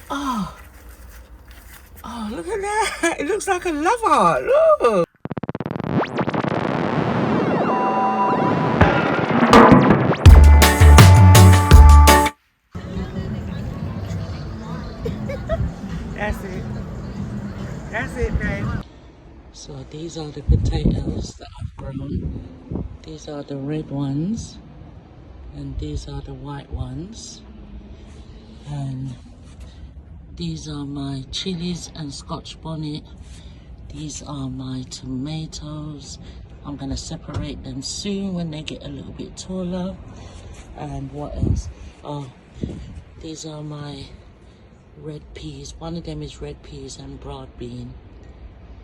Oh, oh, look at that. It looks like a love heart. Look. That's it. That's it, babe. So these are the potatoes that I've grown. These are the red ones. And these are the white ones. And these are my chilies and Scotch bonnet. These are my tomatoes. I'm going to separate them soon when they get a little bit taller. And what else? Oh, these are my red peas. One of them is red peas and broad bean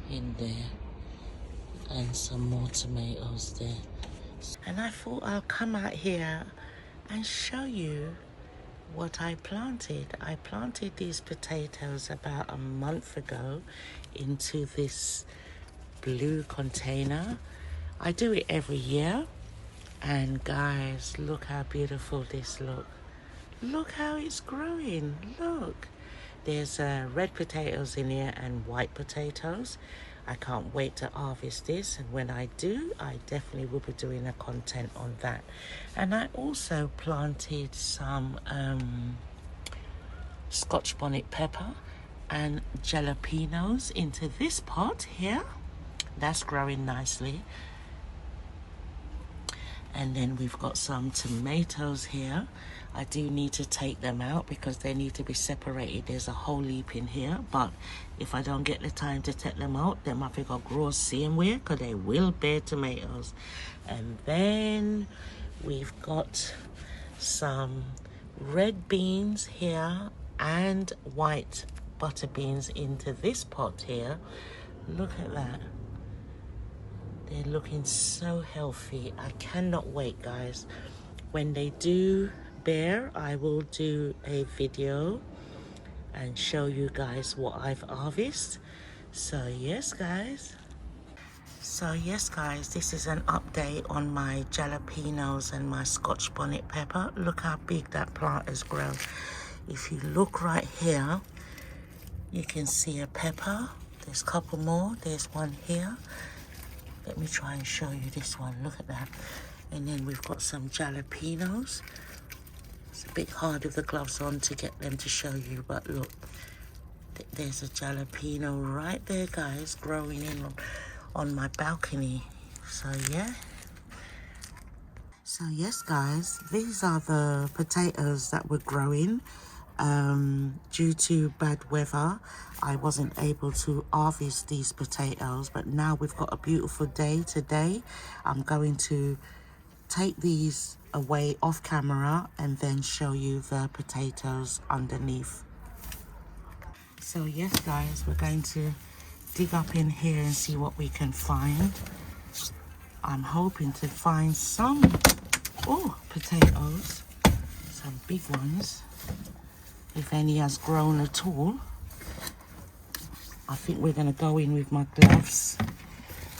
in there. And some more tomatoes there. And I thought I'll come out here and show you what I planted. I planted these potatoes about a month ago into this blue container. I do it every year, and guys, look how beautiful this looks. Look how it's growing. Look, there's red potatoes in here and white potatoes. I can't wait to harvest this, and when I do, I definitely will be doing a content on that. And I also planted some Scotch bonnet pepper and jalapenos into this pot here. That's growing nicely. And then we've got some tomatoes here. I do need to take them out because they need to be separated. There's a whole heap in here, but if I don't get the time to take them out, then I think I'll grow same way because they will bear tomatoes. And then we've got some red beans here and white butter beans into this pot here. Look at that. They're looking so healthy. I cannot wait, guys. When they do bear, I will do a video and show you guys what I've harvested. So yes, guys. This is an update on my jalapenos and my Scotch bonnet pepper. Look how big that plant has grown. If you look right here, you can see a pepper. There's a couple more. There's one here. Let me try and show you this one. Look at that. And then we've got some jalapenos. It's a bit hard with the gloves on to get them to show you, but look, there's a jalapeno right there, guys, growing in on my balcony. So yeah. So yes, guys, these are the potatoes that were growing. Due to bad weather, I wasn't able to harvest these potatoes, but now we've got a beautiful day today. I'm going to take these away off camera and then show you the potatoes underneath. So yes, guys, we're going to dig up in here and see what we can find. I'm hoping to find some potatoes, some big ones, if any has grown at all. I think we're going to go in with my gloves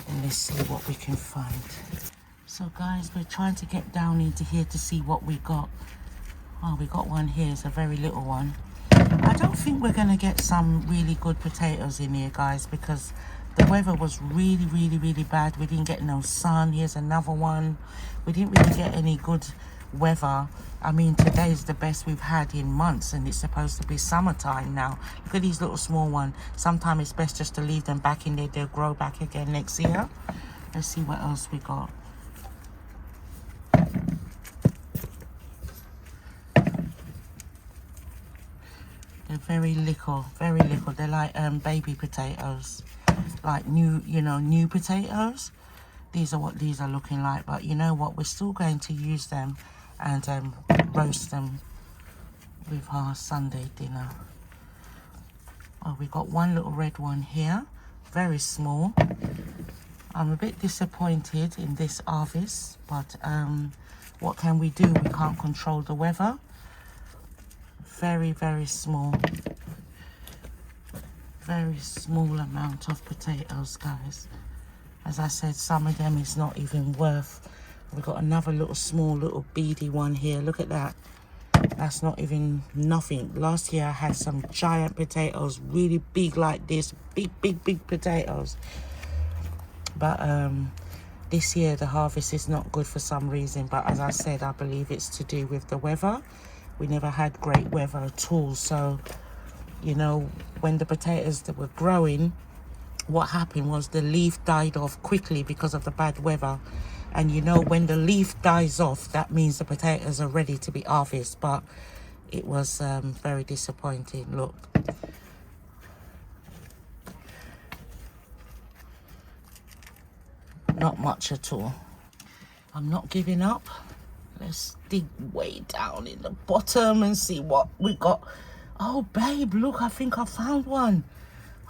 and let's see what we can find. So guys, we're trying to get down into here to see what we got. Oh, we got one here. It's a very little one. I don't think we're going to get some really good potatoes in here, guys, because the weather was really, really, really bad. We didn't get no sun. Here's another one. We didn't really get any good weather. I mean, today's the best we've had in months, and it's supposed to be summertime now. Look at these little small ones. Sometimes it's best just to leave them back in there. They'll grow back again next year. Let's see what else we got. They're very little, very little. They're like baby potatoes, like new potatoes. These are what these are looking like. But you know what? We're still going to use them and roast them with our Sunday dinner. Oh, we got one little red one here, very small. I'm a bit disappointed in this harvest, but what can we do? We can't control the weather. Very, very small. Very small amount of potatoes, guys. As I said, some of them is not even worth. We've got another little small little beady one here. Look at that. That's not even nothing. Last year I had some giant potatoes, really big like this, big potatoes. But this year the harvest is not good for some reason. But as I said, I believe it's to do with the weather. We never had great weather at all. So, you know, when the potatoes that were growing, what happened was the leaf died off quickly because of the bad weather. And you know, when the leaf dies off, that means the potatoes are ready to be harvested. But it was very disappointing. Look. Not much at all. I'm not giving up. Let's dig way down in the bottom and see what we got. Oh, babe, look, I think I found one.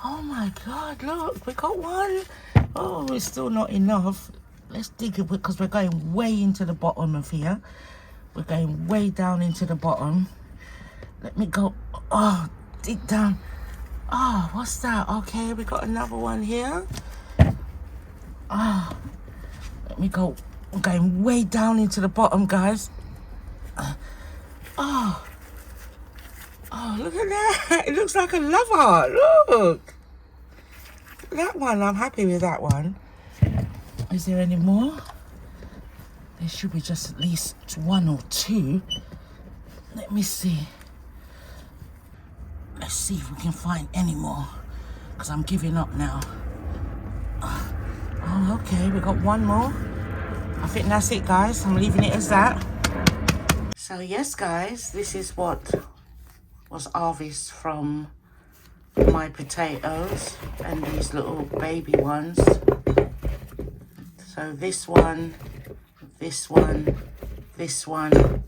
Oh my God, look, we got one. Oh, it's still not enough. Let's dig it because we're going way into the bottom of here. We're going way down into the bottom. Let me go. Oh, dig down. Oh, what's that? Okay, we got another one here. Ah, let me go. I'm going way down into the bottom, guys. Oh, look at that. It looks like a love heart. Look. That one, I'm happy with that one. Is there any more? There should be just at least one or two. Let me see. Let's see if we can find any more. Because I'm giving up now. Oh, okay, we got one more. I think that's it, guys. I'm leaving it as that. So yes, guys, this is what was harvested from my potatoes and these little baby ones. So this one, this one, this one,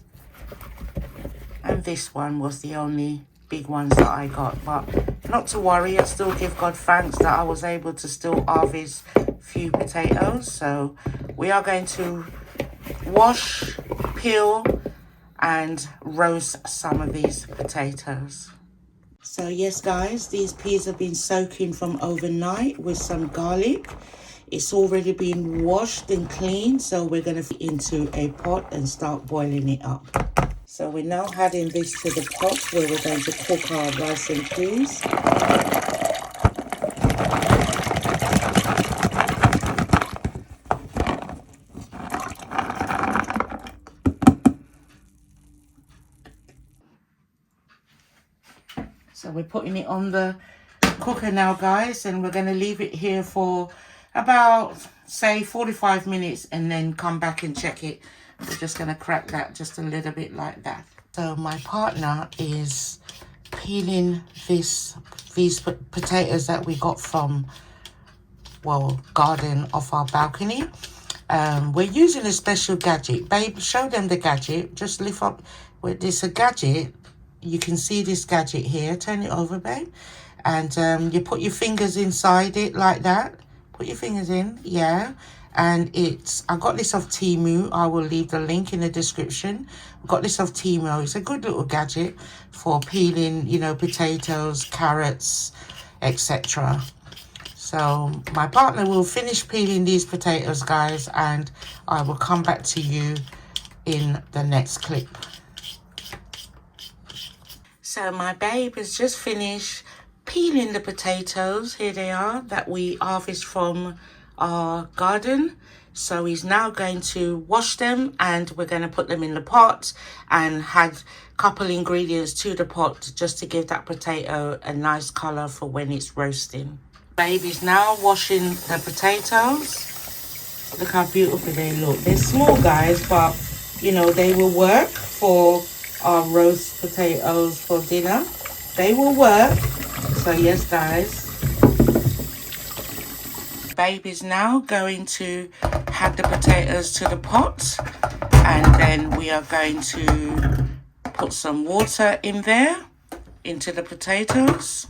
and this one was the only big ones that I got. But not to worry, I still give God thanks that I was able to still harvest few potatoes. So we are going to wash, peel, and roast some of these potatoes. So yes, guys, these peas have been soaking from overnight with some garlic. It's already been washed and cleaned, so we're going to put it into a pot and start boiling it up. So we're now adding this to the pot where we're going to cook our rice and peas. So we're putting it on the cooker now, guys, and we're going to leave it here for about, say, 45 minutes and then come back and check it. We're just going to crack that just a little bit like that. So my partner is peeling these potatoes that we got from, well, garden off our balcony. We're using a special gadget. Babe, show them the gadget. Just lift up with this a gadget. You can see this gadget here. Turn it over, babe. And you put your fingers inside it like that. Put your fingers in, yeah. And I got this off Temu. I will leave the link in the description. I got this off Temu. It's a good little gadget for peeling, you know, potatoes, carrots, etc. So my partner will finish peeling these potatoes, guys, and I will come back to you in the next clip. So my babe has just finished peeling the potatoes. Here they are that we harvest from our garden. So he's now going to wash them and we're going to put them in the pot and add a couple ingredients to the pot just to give that potato a nice color for when it's roasting. Baby's now washing the potatoes. Look how beautiful they look. They're small, guys, but you know, they will work for our roast potatoes for dinner. They will work. So yes, guys. Baby's now going to add the potatoes to the pot, and then we are going to put some water in there into the potatoes.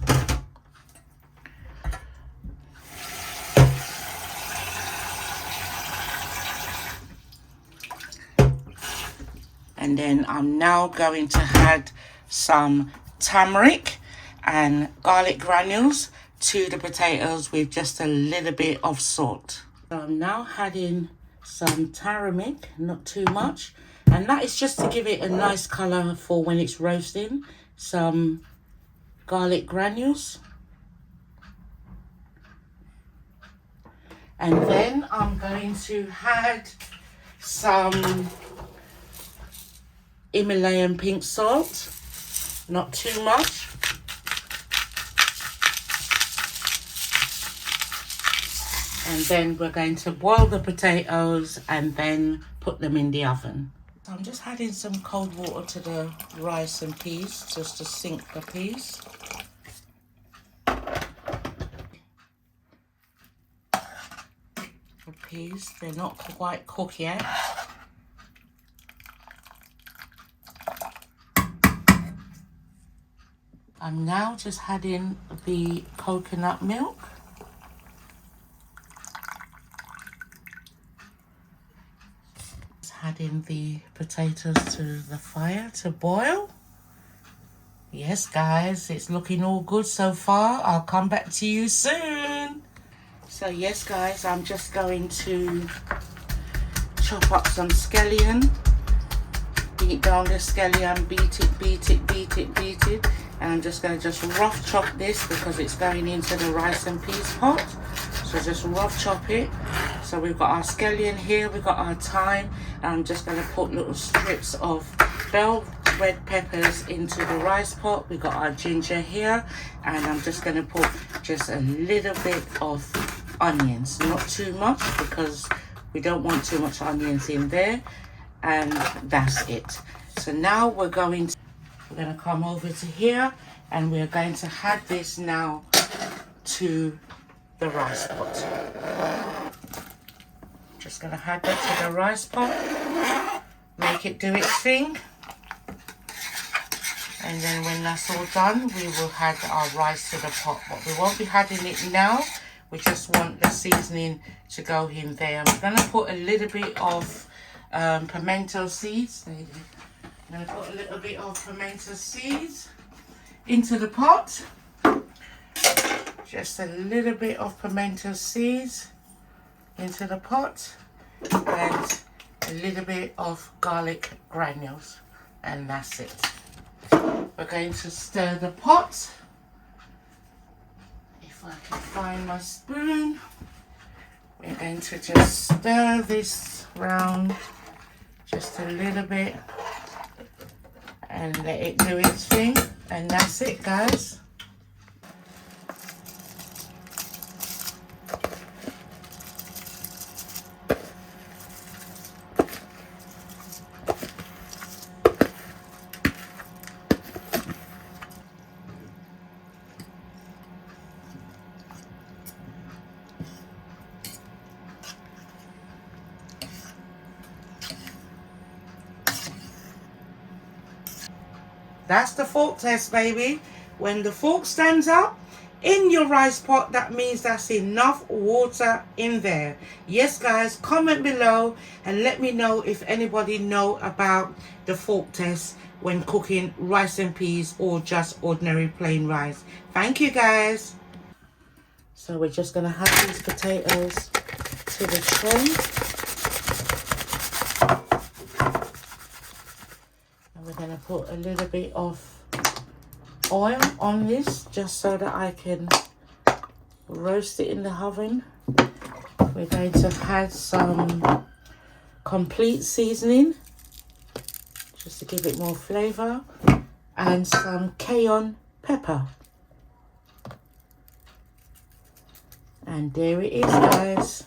And then I'm now going to add some turmeric and garlic granules to the potatoes with just a little bit of salt. So I'm now adding some turmeric, not too much, And that is just to give it a nice colour for when it's roasting. Some garlic granules. And then I'm going to add some Himalayan pink salt, not too much. And then we're going to boil the potatoes and then put them in the oven. So I'm just adding some cold water to the rice and peas just to sink the peas. The peas, they're not quite cooked yet. I'm now just adding the coconut milk. Just adding the potatoes to the fire to boil. Yes, guys, it's looking all good so far. I'll come back to you soon. So yes, guys, I'm just going to chop up some scallion. Beat down the scallion, beat it. And I'm just going to just rough chop this because it's going into the rice and peas pot. So just rough chop it. So we've got our scallion here, we've got our thyme, and I'm just going to put little strips of bell red peppers into the rice pot. We've got our ginger here, and I'm just going to put just a little bit of onions, not too much because we don't want too much onions in there. And that's it. So now we're going to come over to here, and we're going to add this now to the rice pot. Just going to add that to the rice pot, make it do its thing, and then when that's all done, we will add our rice to the pot. But we won't be adding it now. We just want the seasoning to go in there. I'm going to put a little bit of pimento seeds. I'm going to put a little bit of pimento seeds into the pot. Just a little bit of pimento seeds into the pot, and a little bit of garlic granules, and that's it. We're going to stir the pot. If I can find my spoon, we're going to just stir this round just a little bit and let it do its thing, and that's it, guys. That's the fork test, baby. When the fork stands up in your rice pot, that means that's enough water in there. Yes, guys, comment below and let me know if anybody know about the fork test when cooking rice and peas or just ordinary plain rice. Thank you, guys. So we're just going to add these potatoes to the tray. We're going to put a little bit of oil on this just so that I can roast it in the oven. We're going to add some complete seasoning just to give it more flavor, and some cayenne pepper. And there it is, guys.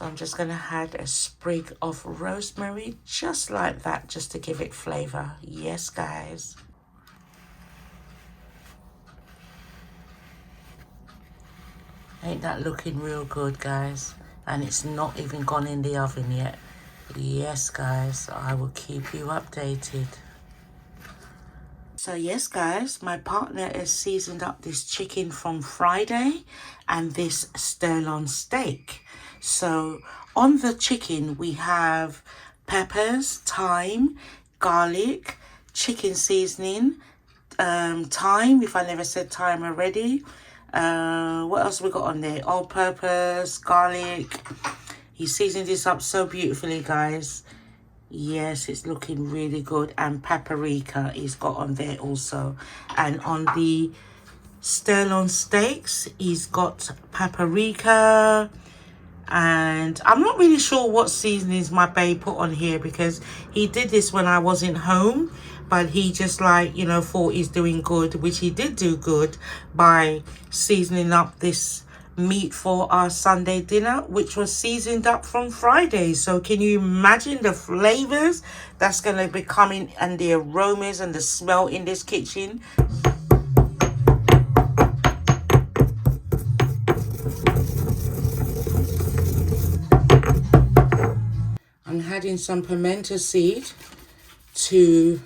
I'm just going to add a sprig of rosemary, just like that, just to give it flavor. Yes, guys. Ain't that looking real good, guys? And it's not even gone in the oven yet. Yes, guys, I will keep you updated. So yes, guys, my partner has seasoned up this chicken from Friday and this Sterlon steak. So on the chicken, we have peppers, thyme, garlic, chicken seasoning, thyme, if I never said thyme already. What else we got on there? All-purpose, garlic. He seasoned this up so beautifully, guys. Yes, it's looking really good. And paprika is got on there also. And on the Sterlon steaks, he's got paprika. And I'm not really sure what seasonings my babe put on here, because he did this when I wasn't home. But he just, like, you know, thought he's doing good, which he did do good by seasoning up this meat for our Sunday dinner, which was seasoned up from Friday. So can you imagine the flavors that's going to be coming, and the aromas and the smell in this kitchen? I'm adding some pimento seed to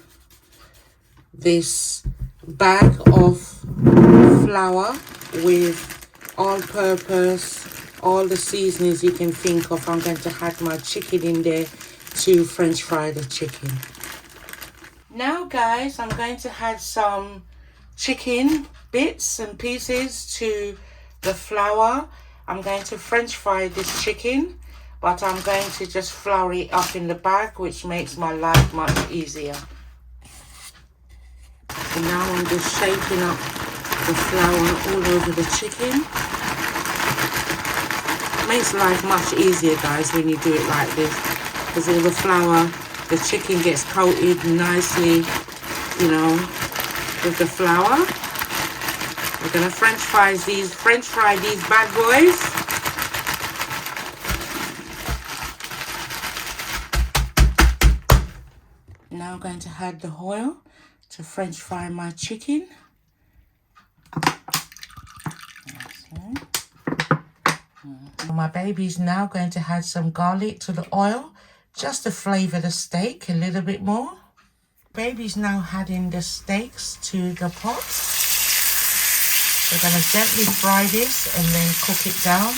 this bag of flour with all-purpose, all the seasonings you can think of. I'm going to add my chicken in there to French fry the chicken. Now guys, I'm going to add some chicken bits and pieces to the flour. I'm going to French fry this chicken, but I'm going to just flour it up in the bag, which makes my life much easier. And now I'm just shaking up the flour all over the chicken. Makes life much easier, guys, when you do it like this, because all the flour, the chicken gets coated nicely, you know, with the flour. We're gonna French fry these bad boys. Now I'm going to add the oil to French fry my chicken. My baby's now going to add some garlic to the oil, just to flavour the steak a little bit more. Baby's now adding the steaks to the pot. We're going to gently fry this and then cook it down.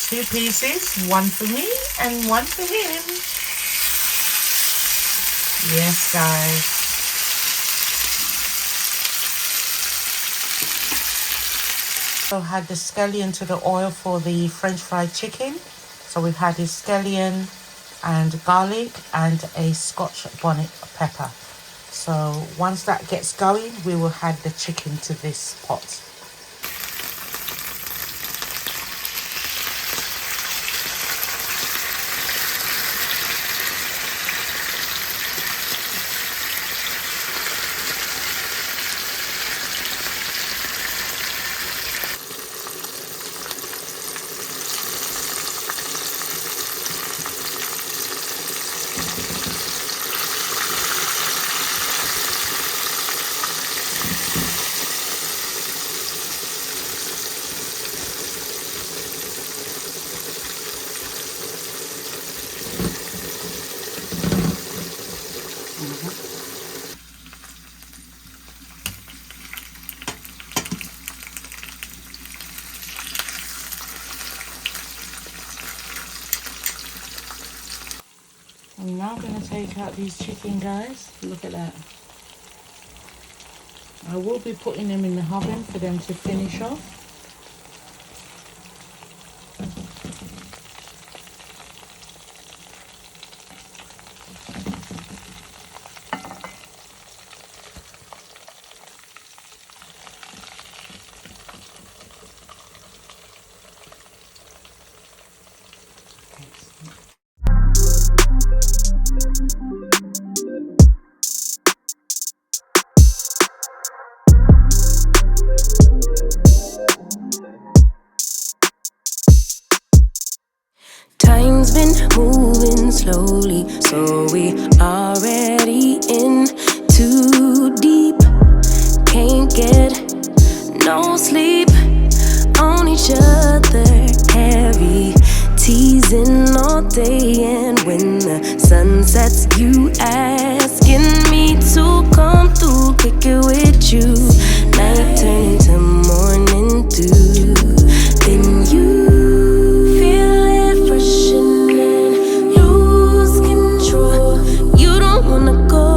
2 pieces, one for me and one for him. Yes, guys. So had the scallion to the oil for the French fried chicken. So we've had the scallion and garlic and a Scotch bonnet pepper. So once that gets going, we will add the chicken to this pot. I'm now going to take out these chicken, guys. Look at that. I will be putting them in the oven for them to finish off. Time's been moving slowly, so we already in too deep. Can't get no sleep on each other, heavy teasing all day. And when the sun sets, you asking me to come through, kick it with you. Night turn to morning dew, then you lose control. You don't wanna go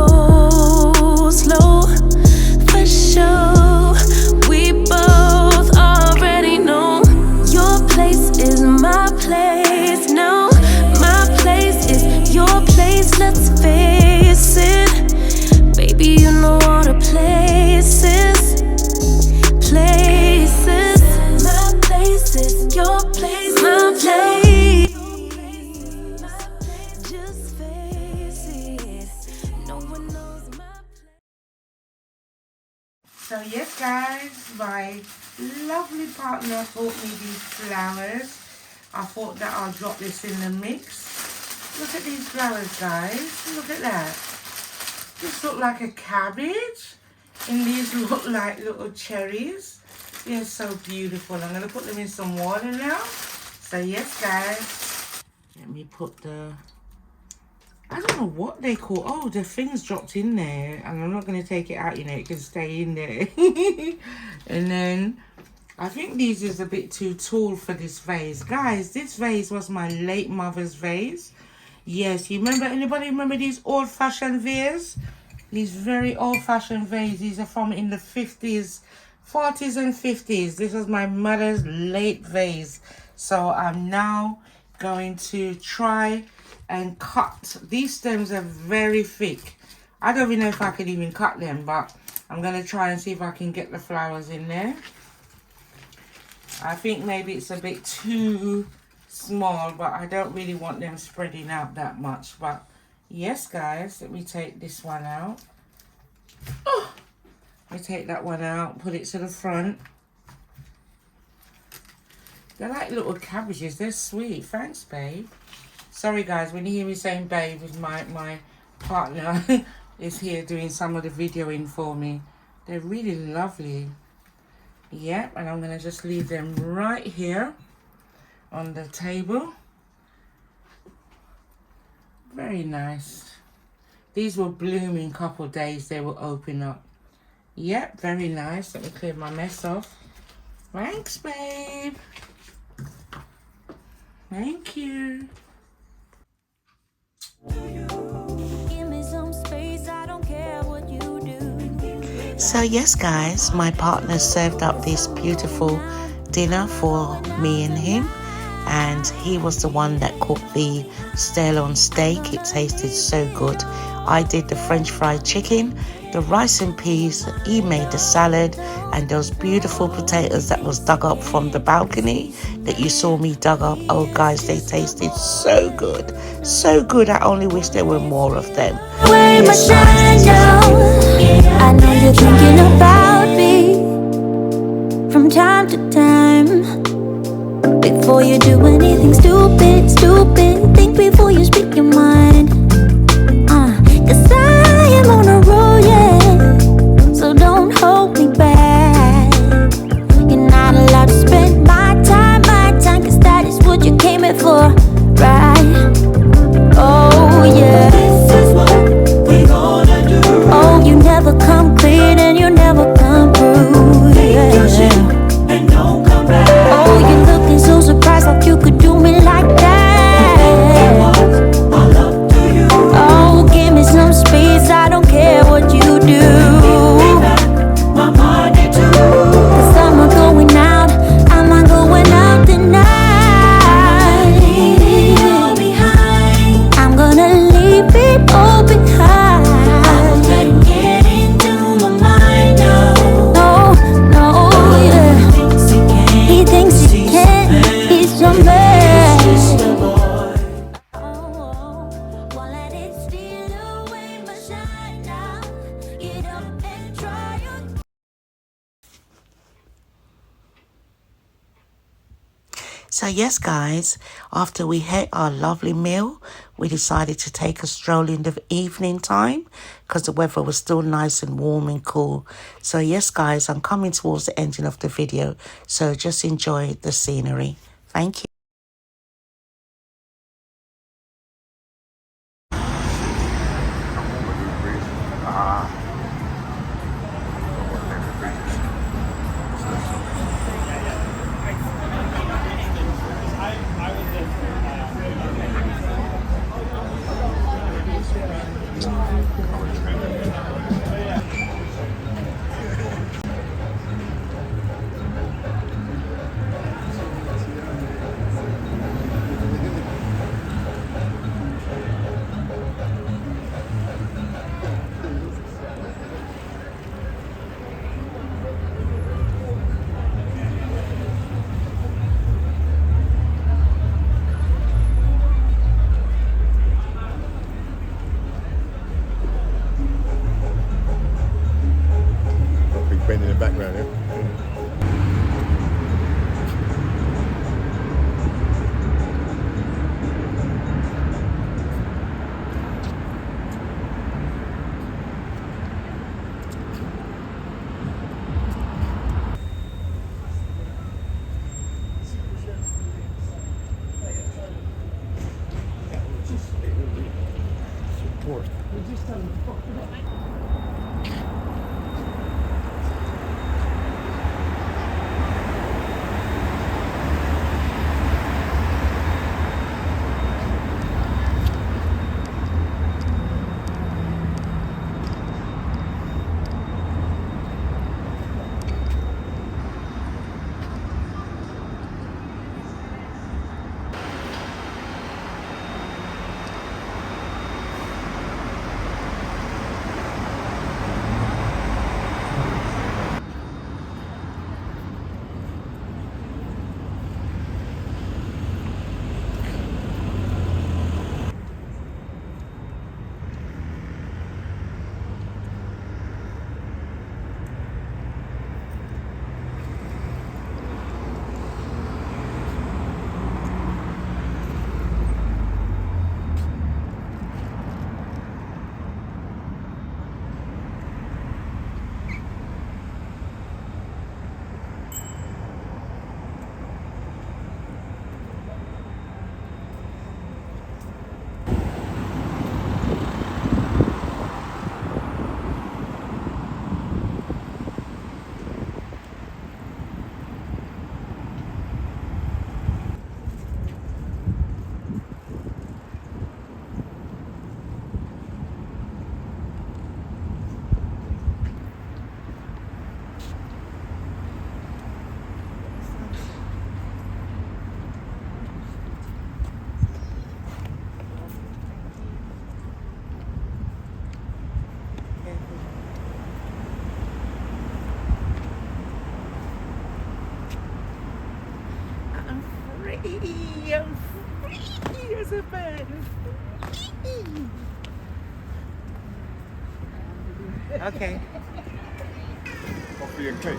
So yes guys, my lovely partner bought me these flowers. I thought that I'll drop this in the mix. Look at these flowers guys, look at that. This look like a cabbage and these look like little cherries. They're so beautiful. I'm going to put them in some water now. So yes guys, let me put the, I don't know what they call, oh the thing's dropped in there and I'm not going to take it out, you know, it can stay in there. And then I think these is a bit too tall for this vase. Guys, this vase was my late mother's vase. Yes, you remember, anybody remember these old-fashioned vases? These very old-fashioned vases. These are from in the 50s, 40s and 50s. This was my mother's late vase. So I'm now going to try and cut. These stems are very thick. I don't even know if I could even cut them, but I'm going to try and see if I can get the flowers in there. I think maybe it's a bit too small, but I don't really want them spreading out that much. But yes guys, let me take this one out. Oh, let me take that one out, put it to the front. They're like little cabbages, they're sweet. Thanks babe. Sorry guys, when you hear me saying babe, is my partner is here doing some of the videoing for me. They're really lovely. Yep, and I'm going to just leave them right here on the table. Very nice. These will bloom in a couple of days. They will open up. Yep, very nice. Let me clear my mess off. Thanks, babe. Thank you. So yes guys, my partner served up this beautiful dinner for me and him, and he was the one that cooked the Sterlon steak. It tasted so good. I did the French fried chicken, the rice and peas, he made the salad, and those beautiful potatoes that was dug up from the balcony that you saw me dug up. Oh guys, they tasted so good. So good, I only wish there were more of them. Yes, I know you're thinking about me from time to time. Before you do anything stupid, think before you speak your mind. Cause I am on a roll, yeah. So don't hold me back. You're not allowed to spend my time, cause that is what you came here for, right? Oh yeah. This is what we gonna do. Oh, you never come clean and you never come through. Take your shit and don't come back. Oh, you're looking so surprised, like you could do me like that. My love to you. Oh, give me some space, I don't care what you do. My body too. Cause I'm going out tonight. I'm gonna leave it all behind. I won't let him get into my mind, no, yeah. He thinks he can, he's your man. Won't let it steal away my shine now. Get up and try your. So yes guys, after we had our lovely meal, we decided to take a stroll in the evening time because the weather was still nice and warm and cool. So yes guys, I'm coming towards the ending of the video, so just enjoy the scenery. Thank you. bend in the background, yeah? Support. I'm free as a bird. Okay. Coffee and cake.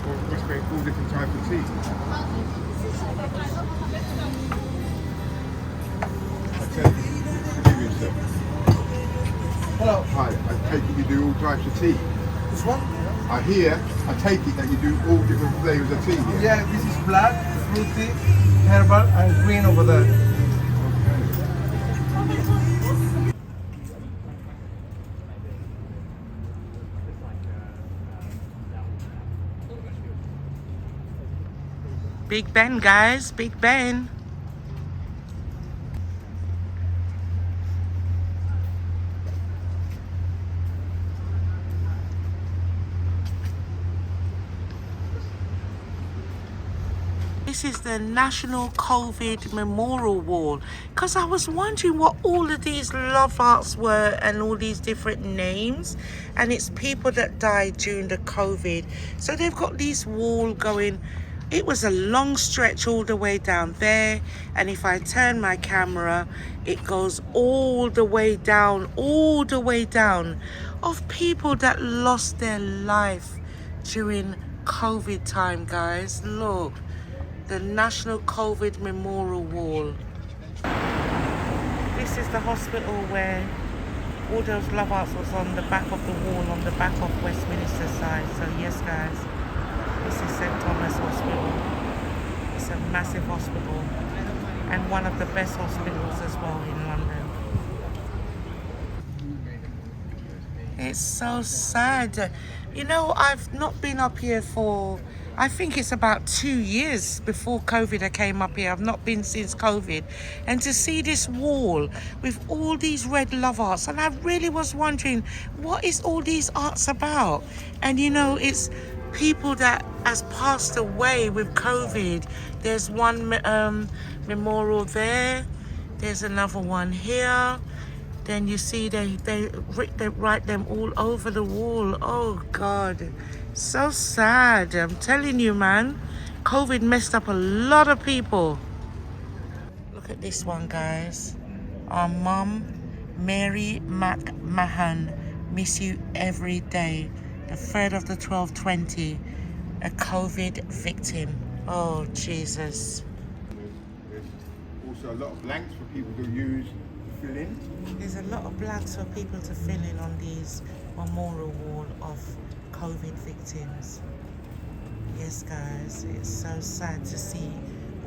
Or which make all different types of tea. I tell you, forgive yourself. Hello. Hi, I take it you do all types of tea. This one? I take it that you do all different flavours of tea here. Yeah, this is black, fruity, herbal, and green over there. Big Ben, guys, Big Ben. This is the National COVID Memorial Wall, because I was wondering what all of these love arts were and all these different names, and it's people that died during the COVID. So they've got this wall going. It was a long stretch all the way down there, and if I turn my camera, it goes all the way down of people that lost their life during COVID time, guys. Look, the National COVID Memorial Wall. This is the hospital where all those love arts was on the back of the wall, on the back of Westminster side. So yes, guys, this is St. Thomas Hospital. It's a massive hospital and one of the best hospitals as well in London. It's so sad. You know, I've not been up here for, I think it's about 2 years before COVID I came up here. I've not been since COVID. And to see this wall with all these red love arts, and I really was wondering, what is all these arts about? And you know, it's people that has passed away with COVID. There's one memorial there. There's another one here. Then you see they write them all over the wall. Oh God, so sad. I'm telling you, man, COVID messed up a lot of people. Look at this one, guys. Our mum, Mary McMahon, miss you every day. The 3rd of the 12th, 20. A COVID victim. Oh, Jesus. There's also a lot of blanks for people to use to fill in. There's a lot of blanks for people to fill in on these memorial wall of COVID victims. Yes, guys, it's so sad to see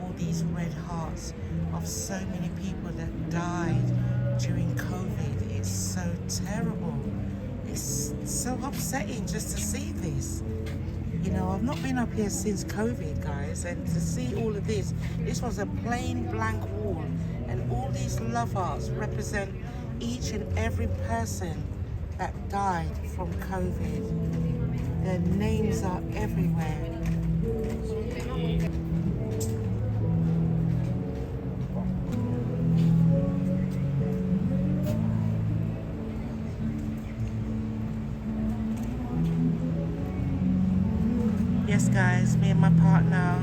all these red hearts of so many people that died during COVID. It's so terrible. It's so upsetting just to see this. You know, I've not been up here since COVID, guys, and to see all of this was a plain blank wall, and all these love hearts represent each and every person that died from COVID. Their names are everywhere. Yes, guys, me and my partner,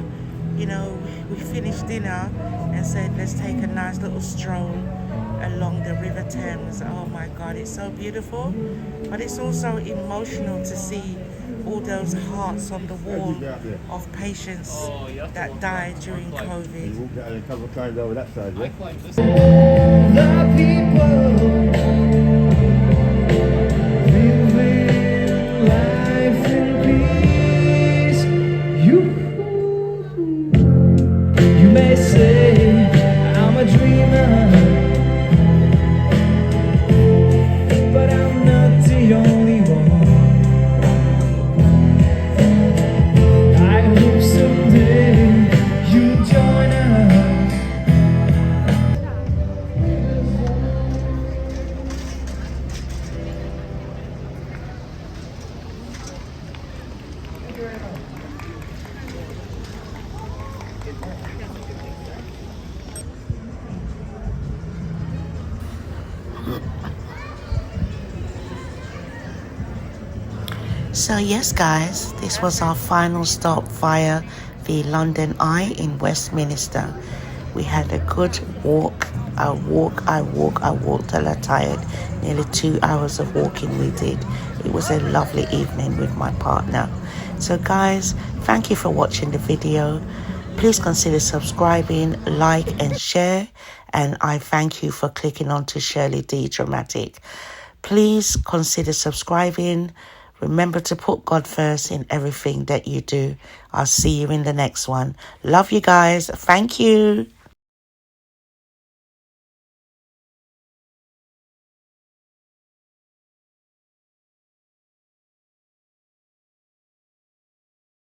you know, we finished dinner and said let's take a nice little stroll along the River Thames. Oh my God, it's so beautiful, but it's also emotional to see all those hearts on the wall of patients that died during COVID. You walk out a couple of times over that side, yeah? The people living life in peace. You may say I'm a dreamer, but I'm not the only one. I hope someday you'll join us. So yes, guys, this was our final stop via the London Eye in Westminster. We had a good walk. I walked till I'm tired. Nearly 2 hours of walking we did. It was a lovely evening with my partner. So guys, thank you for watching the video. Please consider subscribing, like and share. And I thank you for clicking on to Shirley D Dramatic. Please consider subscribing. Remember to put God first in everything that you do. I'll see you in the next one. Love you guys. Thank you.